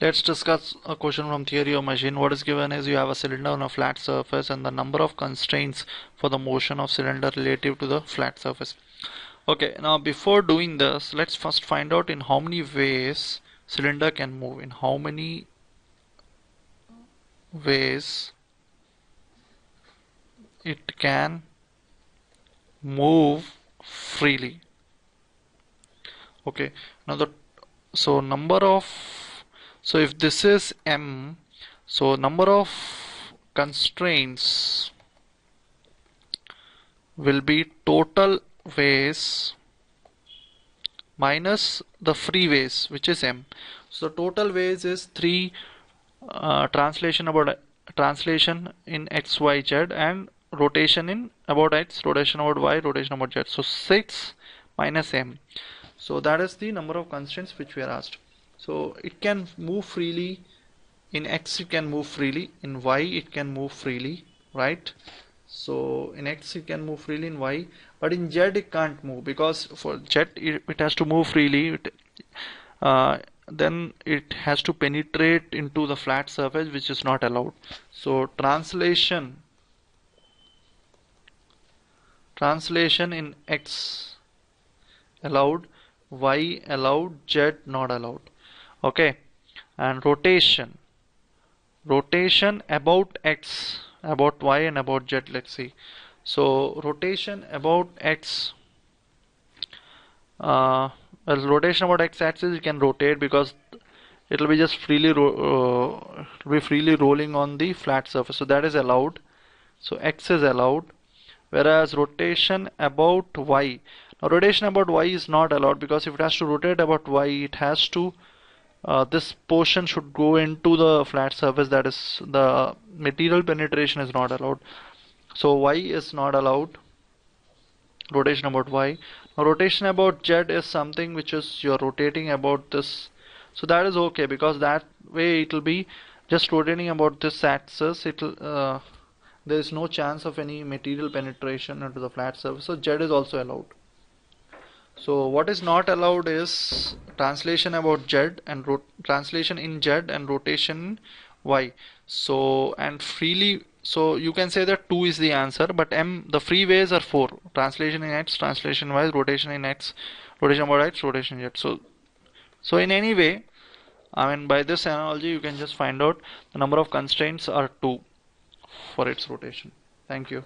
Let's discuss a question from theory of machine. What is given is you have a cylinder on a flat surface and the number of constraints for the motion of cylinder relative to the flat surface. Okay, now before doing this, let's first find out in how many ways cylinder can move. In how many ways it can move freely. Okay, now so if this is m, so number of constraints will be total ways minus the free ways, which is m. So total ways is 3 translation in x, y, z, and rotation in about x, rotation about y, rotation about z. So 6 minus m. So that is the number of constraints which we are asked. So it can move freely. In x it can move freely. In y it can move freely, right? So in x it can move freely, in y, but in z it can't move, because for z it has to move freely. Then it has to penetrate into the flat surface, which is not allowed. So translation in x allowed, y allowed, z not allowed. Okay, and rotation about x, about y, and about z. Let's see. So rotation about x, as rotation about x axis, you can rotate because it will be just freely rolling on the flat surface, so that is allowed. So x is allowed, whereas rotation about y, now rotation about y is not allowed, because if it has to rotate about y, it has to this portion should go into the flat surface, that is the material penetration is not allowed. So y is not allowed, rotation about y. Now rotation about z is something which is you're rotating about this, so that is okay, because that way it will be just rotating about this axis. There is no chance of any material penetration into the flat surface, so z is also allowed. So what is not allowed is translation about z and translation in z and rotation in y. So and freely, so you can say that 2 is the answer, but m, the free ways are 4: translation in x, translation in y, rotation in x, rotation about x, rotation in z. So in any way, I mean, by this analogy you can just find out the number of constraints are 2 for its rotation. Thank you.